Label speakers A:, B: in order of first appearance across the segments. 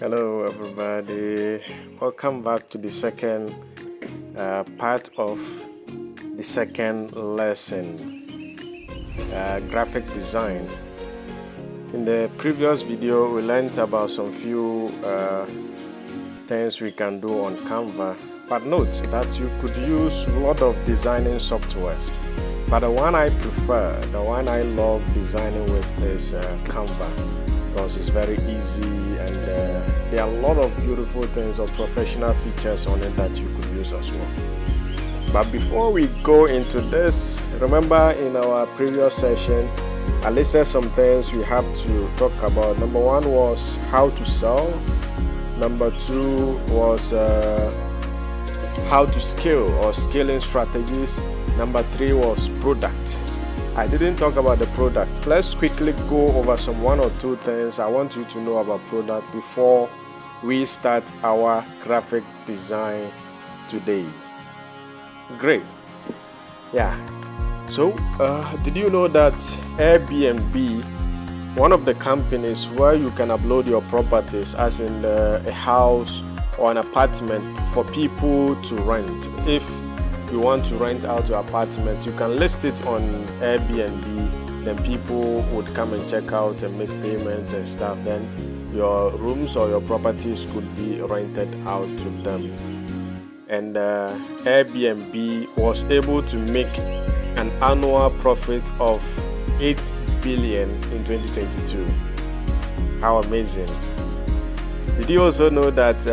A: Hello everybody, welcome back to the second part of the second lesson, graphic design. In the previous video we learned about some few things we can do on Canva, but note that you could use a lot of designing softwares, but the one I prefer, the one I love designing with is Canva, because it's very easy and there are a lot of beautiful things or professional features on it that you could use as well. But before we go into this, remember in our previous session I listed some things we have to talk about. Number one was how to sell. Number two was how to scale or scaling strategies. Number three was product. I didn't talk about the product. Let's quickly go over some one or two things I want you to know about product before we start our graphic design today. Great. Yeah. So, did you know that Airbnb, one of the companies where you can upload your properties, as in a house or an apartment for people to rent? If you want to rent out your apartment, you can list it on Airbnb, then people would come and check out and make payments and stuff. Then your rooms or your properties could be rented out to them. And Airbnb was able to make an annual profit of 8 billion in 2022. How amazing. Did you also know that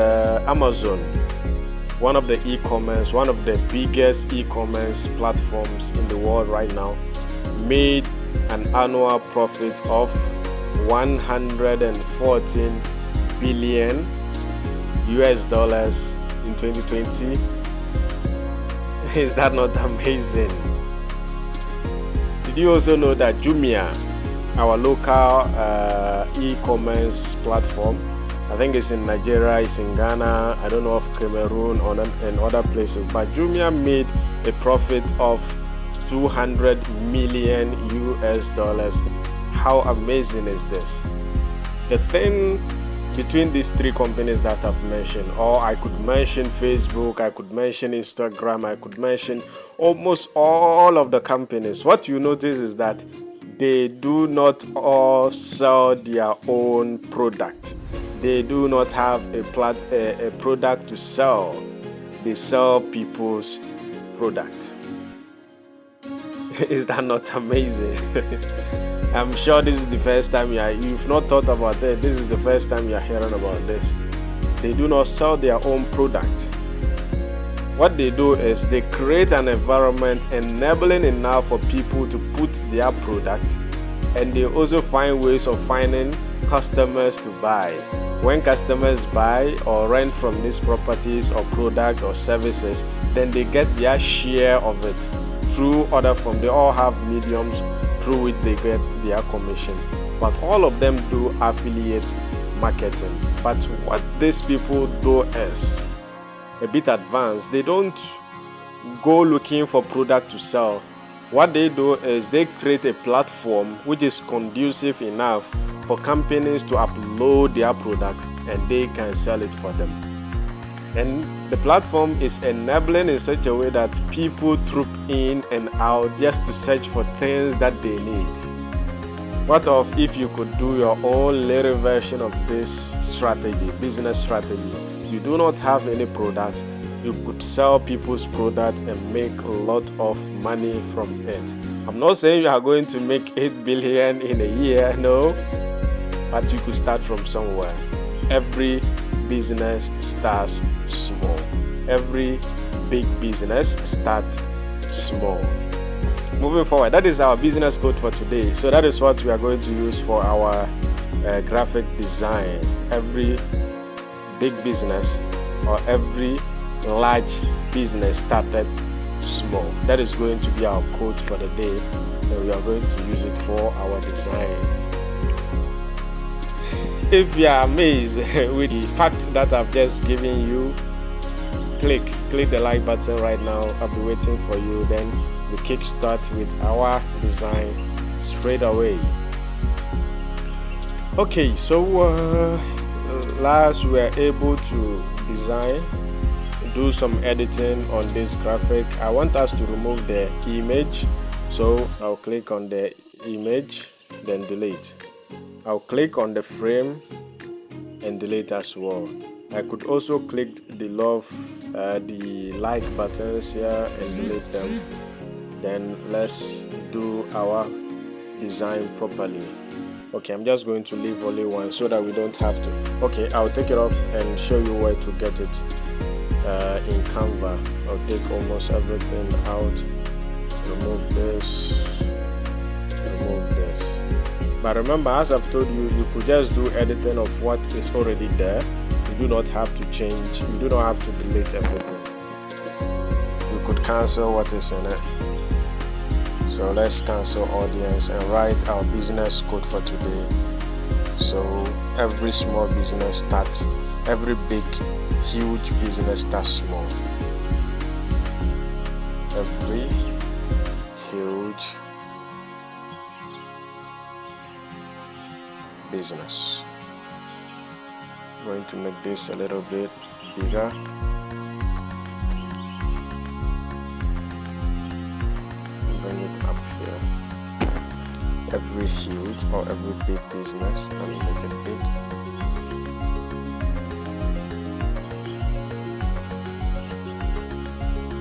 A: Amazon, one of the biggest e-commerce platforms in the world right now, made an annual profit of 114 billion US dollars in 2020? Is that not amazing? Did you also know that Jumia, our local e-commerce platform, I think it's in Nigeria, it's in Ghana, I don't know of Cameroon and other places, but Jumia made a profit of 200 million US dollars. How amazing is this? The thing between these three companies that I've mentioned, or I could mention Facebook, I could mention Instagram, I could mention almost all of the companies, what you notice is that they do not all sell their own product. They do not have a product to sell. They sell people's product. Is that not amazing? I'm sure this is the first time you've not thought about that. This is the first time you're hearing about this. They do not sell their own product. What they do is they create an environment enabling enough for people to put their product, and they also find ways of finding customers to buy. When customers buy or rent from these properties or product or services, then they get their share of it through other forms. They all have mediums through which they get their commission. But all of them do affiliate marketing. But what these people do is a bit advanced. They don't go looking for product to sell. What they do is they create a platform which is conducive enough for companies to upload their product and they can sell it for them. And the platform is enabling in such a way that people troop in and out just to search for things that they need. What if you could do your own little version of this strategy, business strategy? You do not have any product. You could sell people's product and make a lot of money from it. I'm not saying you are going to make 8 billion in a year, no, but you could start from somewhere. Every business starts small. Every big business starts small. Moving forward, that is our business code for today. So that is what we are going to use for our graphic design. Every big business or every large business started small. That is going to be our code for the day, and we are going to use it for our design. If you are amazed with the fact that I've just given you, click the like button right now. I'll be waiting for you. Then we kickstart with our design straight away. Okay, so last we are able to do some editing on this graphic, I want us to remove the image. So I'll click on the image, then delete. I'll click on the frame and delete as well. I could also click the like buttons here and delete them. Then let's do our design properly. Okay, I'm just going to leave only one so that we don't have to. Okay, I'll take it off and show you where to get it in Canva. I'll take almost everything out. Remove this, remove this. But remember, as I've told you, you could just do editing of what is already there. You do not have to change, you do not have to delete everything. You could cancel what is in it. So let's cancel audience and write our business code for today. So every small business starts, every big, huge business starts small. Every huge business. I'm going to make this a little bit bigger. Bring it up here. Every huge or every big business, let me make it big.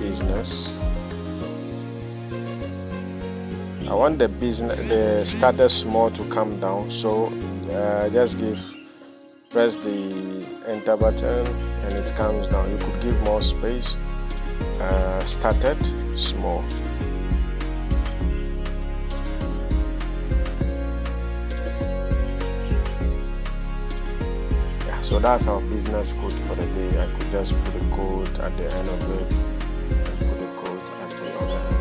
A: Business. I want the starter small to come down, so just press the enter button and it comes down. You could give more space. Started small. Yeah, so that's our business code for the day. I could just put a code at the end of it and put a code at the other end.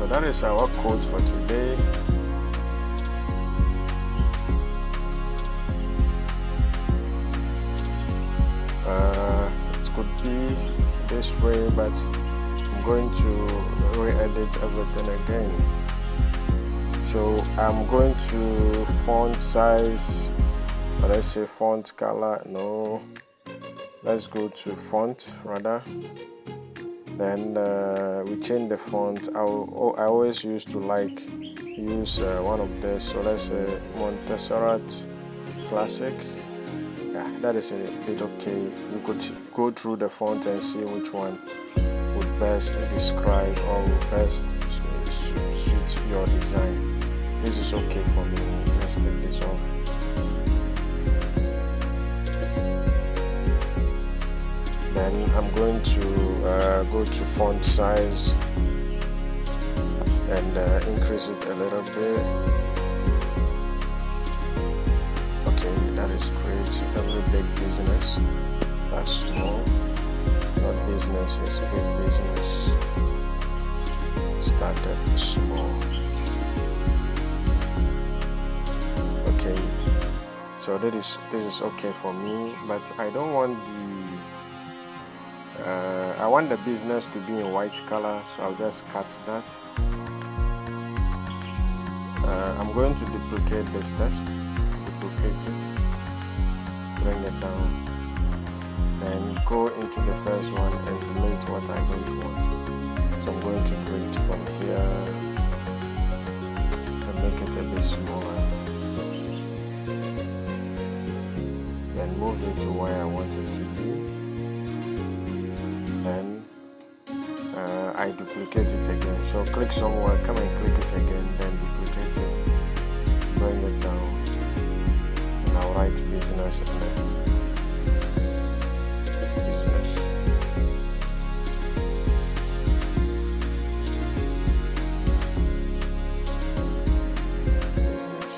A: That is our code for today. It could be this way, but I'm going to re-edit everything again. So I'm going to font size, let's say font color, no, let's go to font rather. Then we change the font. I always used to use one of this, so let's say Montserrat Classic. Yeah, that is a bit okay. You could go through the font and see which one would best describe or would best suit your design. This is okay for me. Let's take this off. Then I'm going to go to font size and increase it a little bit. Okay, that is great. Every big business that's small, not business is big business. Started small. Okay, so this is okay for me, but I don't want I want the business to be in white color, so I'll just cut that. I'm going to duplicate this text, duplicate it, bring it down, then go into the first one and delete what I don't want. So I'm going to create from here and make it a bit smaller, then move it to where I want it to be. Then I duplicate it again. So click somewhere, come and click it again, then duplicate it, bring it down, and I'll write business in there. Business. Business.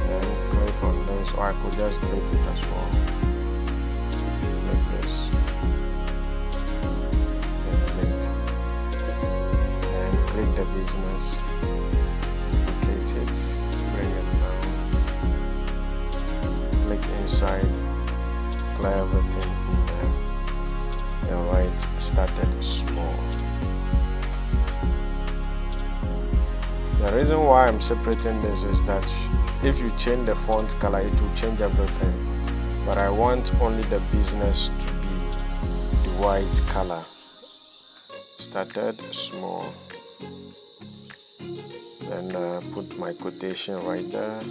A: Then click on this, or I could just delete it as well. Like this. Click the business, duplicate it, bring it down, click inside, clear everything in there and write started small. The reason why I'm separating this is that if you change the font color, it will change everything, but I want only the business to be the white color. Started small, then put my quotation right there,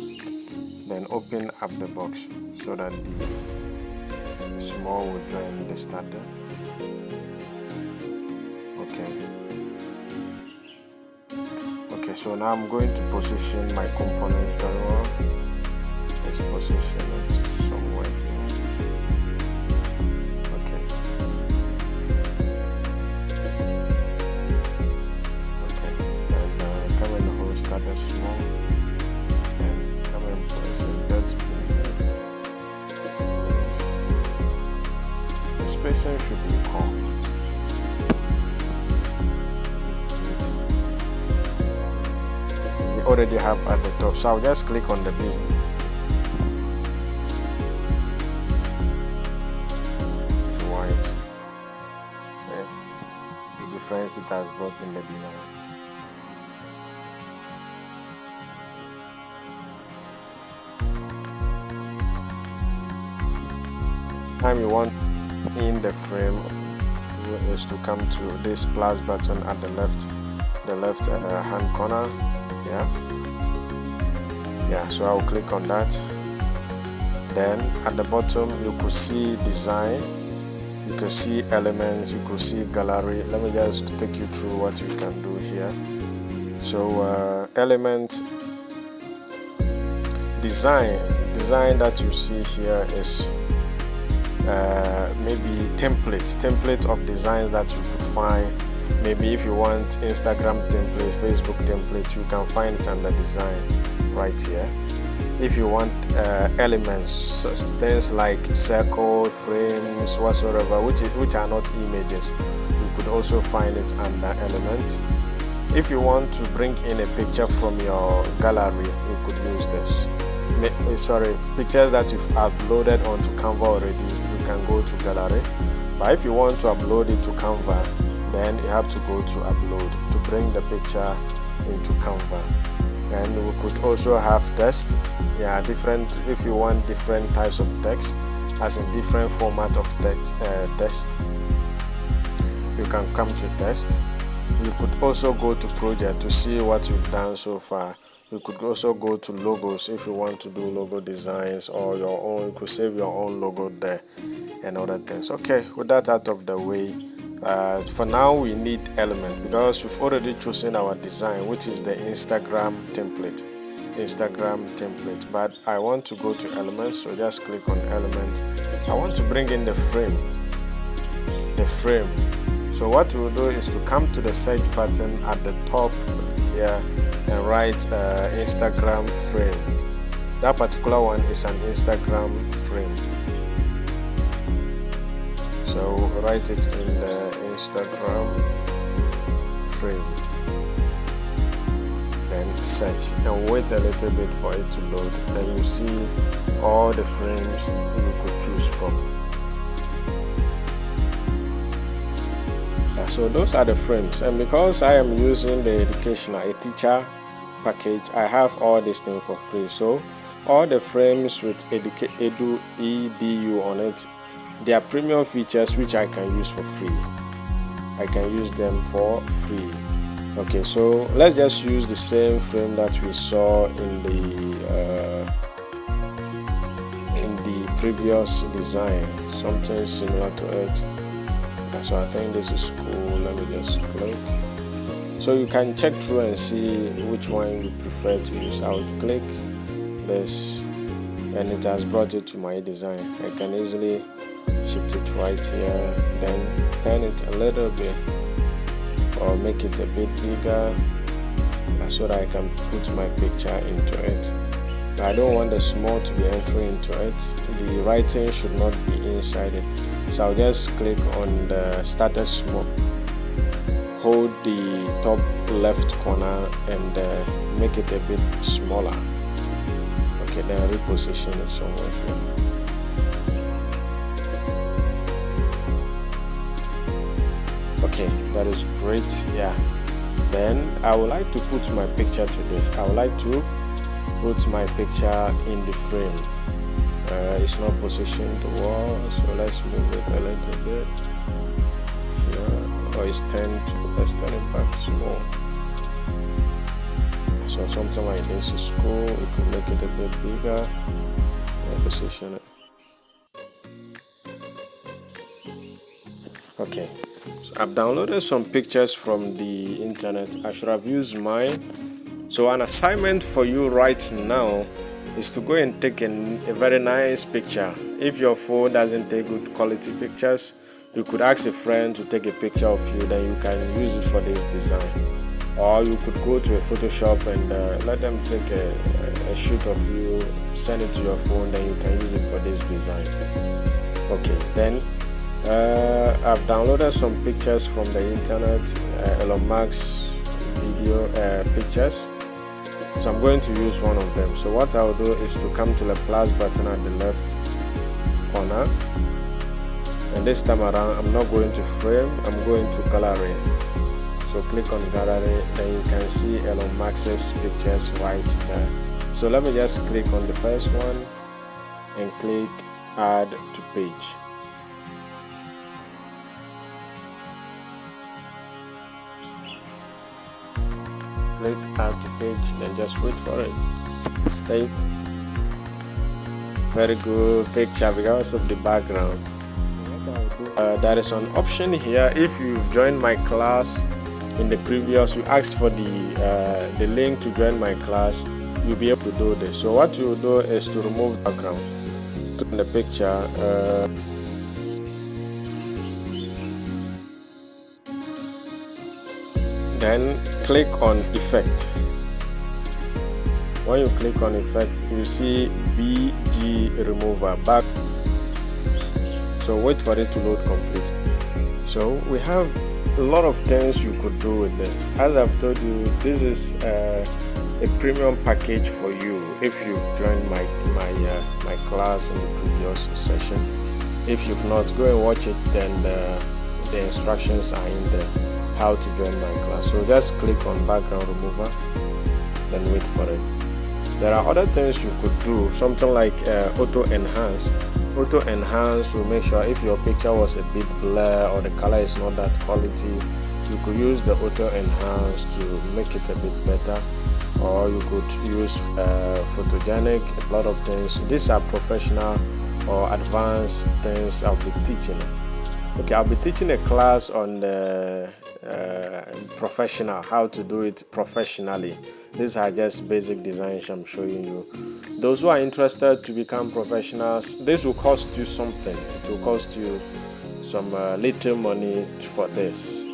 A: then open up the box so that the small will join the started. Okay, so now I'm going to position my components very well. Let's position it somewhere here. Okay, and come and hold started small, and come and place it just beneath. The spacing should be equal. Already have at the top, so I'll just click on the business. To white. Okay. The difference it has brought in the design. Time you want in the frame is to come to this plus button at the left hand corner. Yeah, so I'll click on that. Then at the bottom you could see design, you can see elements, you could see gallery. Let me just take you through what you can do here. So element design that you see here is maybe template of designs that you could find. Maybe if you want Instagram template, Facebook template, you can find it under design right here. If you want elements, things like circle, frames, whatsoever, which are not images, you could also find it under element. If you want to bring in a picture from your gallery, you could use this. Pictures that you've uploaded onto Canva already, you can go to gallery. But if you want to upload it to Canva, then you have to go to upload to bring the picture into Canva. And we could also have text, different. If you want different types of text, as in different format of text, you can come to text. You could also go to project to see what you've done so far. You could also go to logos if you want to do logo designs or your own. You could save your own logo there and other things. Okay, with that out of the way, for now we need element because we've already chosen our design, which is the Instagram template, but I want to go to elements, so just click on element. I want to bring in the frame. So what we'll do is to come to the search button at the top here and write Instagram frame. That particular one is an Instagram frame. So write it in the Instagram frame, then search and wait a little bit for it to load. Then you see all the frames you could choose from. So those are the frames, and because I am using the a teacher package, I have all these things for free. So all the frames with edu on it, they are premium features which I can use for free. I can use them for free. Okay, so let's just use the same frame that we saw in the previous design, something similar to it. So I think this is cool. Let me just click. So you can check through and see which one you prefer to use. I would click this and it has brought it to my design. I can easily shift it right here, then turn it a little bit or make it a bit bigger so that I can put my picture into it. But I don't want the small to be entering into it. The writing should not be inside it. So I'll just click on the started small, hold the top left corner and make it a bit smaller. Okay, then reposition it somewhere here. That is great. Yeah. Then I would like to put my picture to this. I would like to put my picture in the frame. It's not positioned well, so let's move it a little bit here. Or let's turn it back small. So something like this is cool. We could make it a bit bigger and position it. Okay, so I've downloaded some pictures from the internet. I should have used mine. So an assignment for you right now is to go and take a very nice picture. If your phone doesn't take good quality pictures, you could ask a friend to take a picture of you, then you can use it for this design. Or you could go to a Photoshop and let them take a shoot of you, send it to your phone, then you can use it for this design. Okay, then I've downloaded some pictures from the internet, Elon Musk's video pictures. So I'm going to use one of them. So what I'll do is to come to the plus button at the left corner, and this time around I'm not going to frame, I'm going to gallery. So click on gallery, then you can see Elon Musk's pictures right there. So let me just click on the first one and click add to page. Click add to page, then just wait for it. Okay. Very good picture because of the background. There is an option here. If you've joined my class in the previous, you asked for the link to join my class, you'll be able to do this. So what you do is to remove the background. Click on the picture. Then click on effect. When you click on effect, you see BG remover back. So wait for it to load complete. So we have a lot of things you could do with this. As I've told you, this is a premium package for you if you've joined my class in the previous session. If you've not, go and watch it, then the instructions are in there how to join my class. So just click on background remover, then wait for it. There are other things you could do, something like auto enhance. Auto enhance will make sure if your picture was a bit blur or the color is not that quality, you could use the auto enhance to make it a bit better. Or you could use photogenic, a lot of things. These are professional or advanced things I'll be teaching. Okay, I'll be teaching a class on the professional, how to do it professionally. These are just basic designs I'm showing you. Those who are interested to become professionals, this will cost you something. It will cost you some little money for this.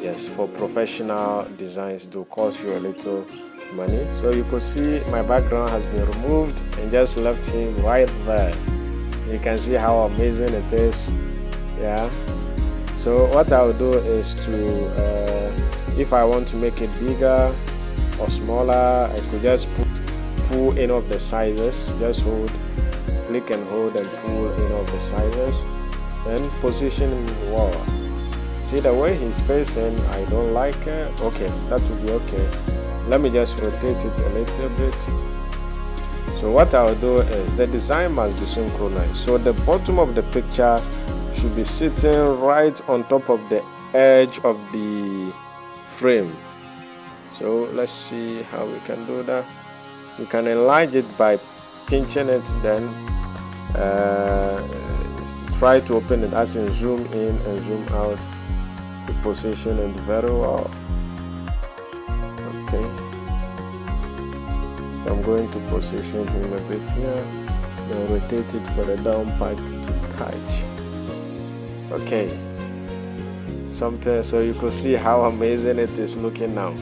A: Yes, for professional designs, it will cost you a little money. So you could see my background has been removed and just left him right there. You can see how amazing it is. Yeah. So what I'll do is to, if I want to make it bigger or smaller, I could just pull any of the sizes. Just click and hold and pull any of the sizes. Then position wall. See the way he's facing, I don't like it. Okay, that will be okay. Let me just rotate it a little bit. So what I'll do is the design must be synchronized. So the bottom of the picture should be sitting right on top of the edge of the frame. So let's see how we can do that. We can enlarge it by pinching it, then try to open it as in zoom in and zoom out to position it very well. Okay, so I'm going to position him a bit here, then rotate it for the down part to touch. Okay, something so you could see how amazing it is looking now.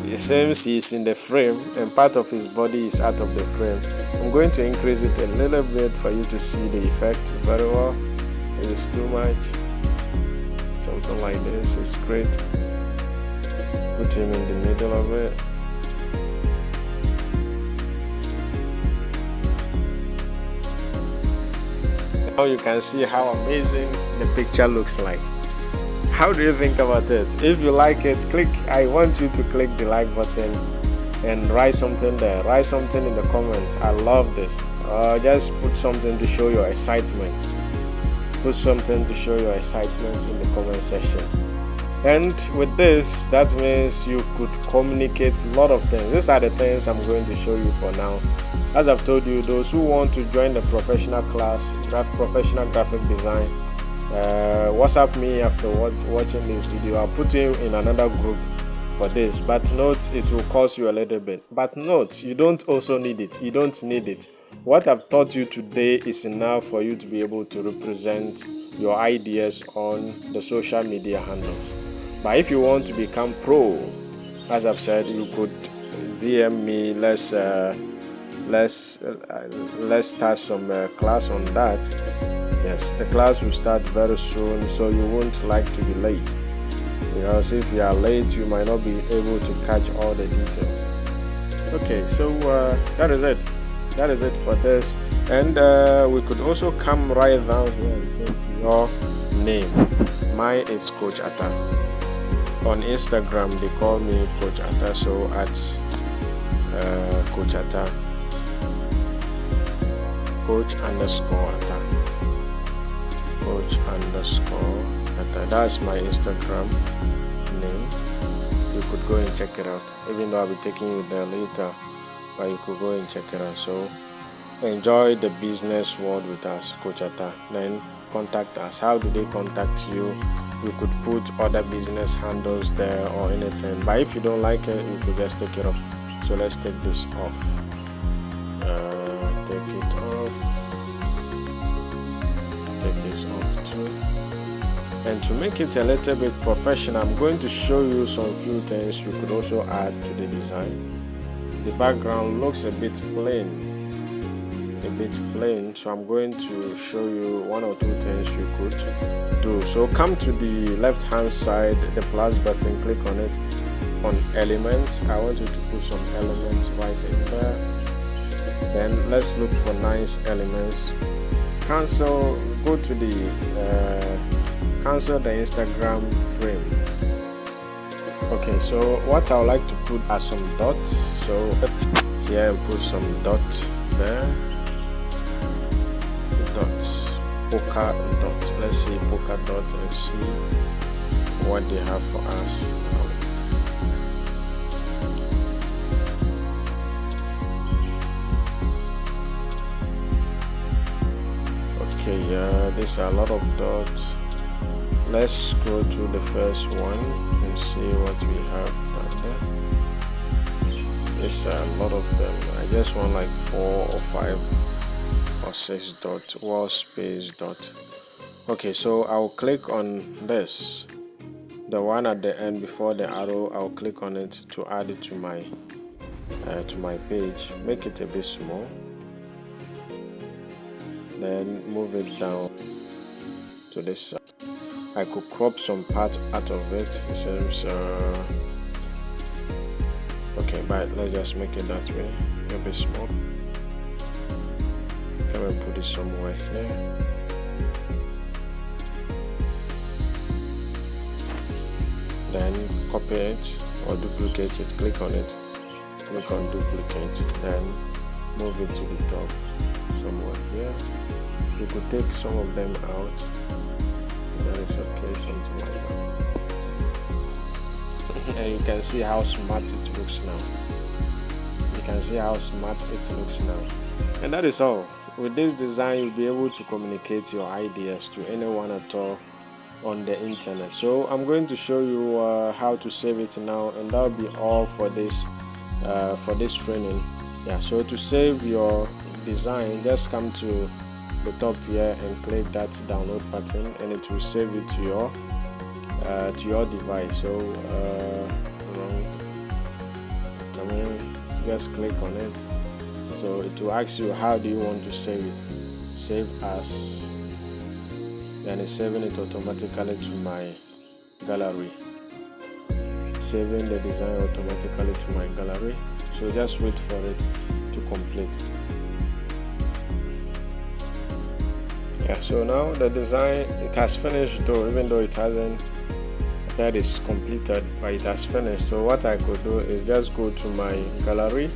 A: It seems he's in the frame and part of his body is out of the frame. I'm going to increase it a little bit for you to see the effect very well. It is too much. Something like this is great. Put him in the middle of it. Now you can see how amazing the picture looks like. How do you think about it? If you like it, I want you to click the like button and write something there. Write something in the comments. I love this. Just put something to show your excitement. Put something to show your excitement in the comment section. And with this, that means you could communicate a lot of things. These are the things I'm going to show you for now. As I've told you, those who want to join the professional class, professional graphic design, WhatsApp me after watching this video. I'll put you in another group for this. But note, it will cost you a little bit. But note, you don't also need it. You don't need it. What I've taught you today is enough for you to be able to represent your ideas on the social media handles. But if you want to become pro, as I've said, you could DM me. Let's start some class on that. Yes, the class will start very soon, so you won't like to be late. Because if you are late, you might not be able to catch all the details. Okay, so that is it. That is it for this. And we could also come right down here and take your name. Mine is Coach Atta. On Instagram, they call me Coach Atta. So at Coach Atta, Coach_Atta, Coach_Atta. That's my Instagram name. You could go and check it out. Even though I'll be taking you there later, but you could go and check it out. So enjoy the business world with us, Coach Atta. Then contact us. How do they contact you? You could put other business handles there or anything. But if you don't like it, you could just take it off. So let's take this off. Take it off. Take this off too. And to make it a little bit professional, I'm going to show you some few things you could also add to the design. The background looks a bit plain, so I'm going to show you one or two things you could do. So come to the left hand side, the plus button, click on it. On element, I want you to put some elements right in there. Then let's look for nice elements. Go to the cancel the Instagram frame. Okay, so what I would like to put are some dots. So here and put some dots there. Dots, polka dot. Let's see polka dot and see what they have for us. Okay, there's a lot of dots. Let's scroll through the first one and see what we have down there. There's a lot of them. I just want like 4 or 5 or 6 dot, wall space dot. Okay, so I'll click on this, the one at the end before the arrow. I'll click on it to add it to my page. Make it a bit small, then move it down to this side. I could crop some part out of it. It seems okay, but let's just make it that way, a bit small. Come and put it somewhere here. Then copy it or duplicate it. Click on it. Click on duplicate. Then move it to the top somewhere here. You could take some of them out. That is okay, something like that. And you can see how smart it looks now. You can see how smart it looks now. And that is all. With this design, you'll be able to communicate your ideas to anyone at all on the internet. So I'm going to show you how to save it now, and that'll be all for this training. Yeah, so to save your design, just come to the top here and click that download button, and it will save it to your device. So just click on it. So it will ask you, how do you want to save it? Save as, and it's saving it automatically to my gallery. Saving the design automatically to my gallery. So just wait for it to complete. Yeah, so now the design, it has finished though, even though it hasn't that is completed, but it has finished. So what I could do is just go to my gallery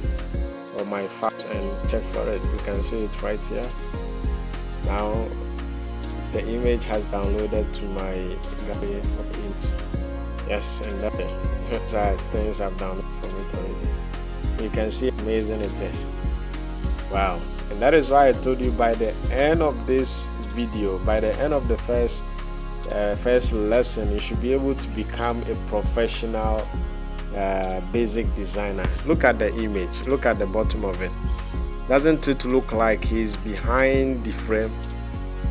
A: or my files and check for it. You can see it right here. Now the image has downloaded to my gallery of images. Yes, and those are things I've downloaded from it already. You can see how amazing it is. Wow. And that is why I told you by the end of this video, by the end of the first lesson, you should be able to become a professional basic designer. Look at the image, look at the bottom of it. Doesn't it look like he's behind the frame?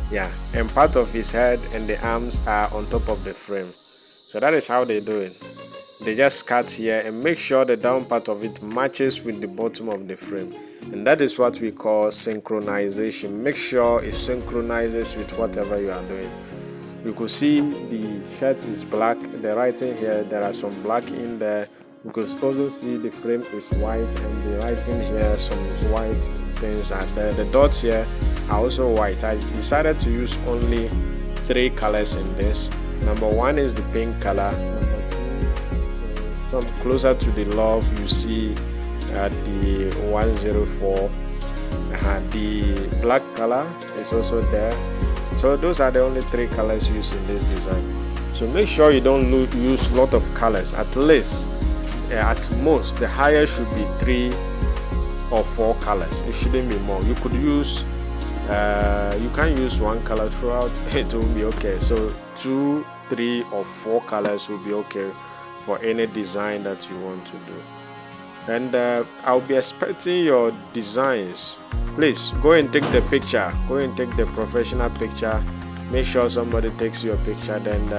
A: Yeah, and part of his head and the arms are on top of the frame. So that is how they do it. They just cut here and make sure the down part of it matches with the bottom of the frame. And that is what we call synchronization. Make sure it synchronizes with whatever you are doing. You could see the shirt is black, the writing here, there are some black in there. You could also see the frame is white and the writing here, some white things are there. The dots here are also white. I decided to use only 3 colors in this. Number 1 is the pink color. Number 2, some closer to the love, you see the 104. The black color is also there. So those are the only 3 colors used in this design. So make sure you don't use a lot of colors. At least, at most, the highest should be 3 or 4 colors. It shouldn't be more. You could use you can use 1 color throughout. It will be okay. So 2, 3 or 4 colors will be okay for any design that you want to do. And I'll be expecting your designs. Please go and take the picture, go and take the professional picture. Make sure somebody takes your picture. Then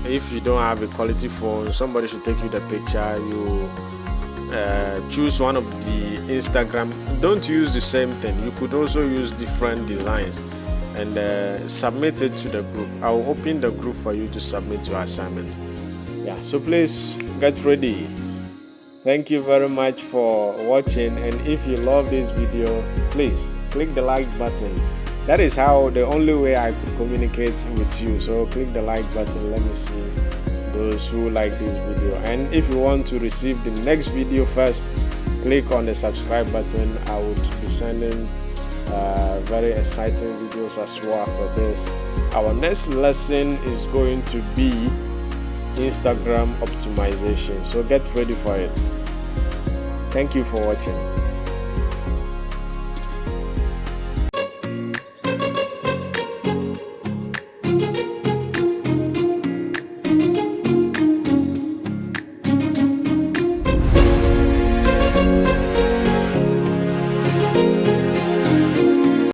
A: if you don't have a quality phone, somebody should take you the picture. You choose one of the Instagram. Don't use the same thing. You could also use different designs and submit it to the group. I'll open the group for you to submit your assignment. Yeah, so please get ready. Thank you very much for watching, and if you love this video, please click the like button. That is how the only way I could communicate with you. So click the like button. Let me see those who like this video. And if you want to receive the next video first, click on the subscribe button. I would be sending very exciting videos as well for this. Our next lesson is going to be Instagram optimization, so get ready for it. Thank you for watching.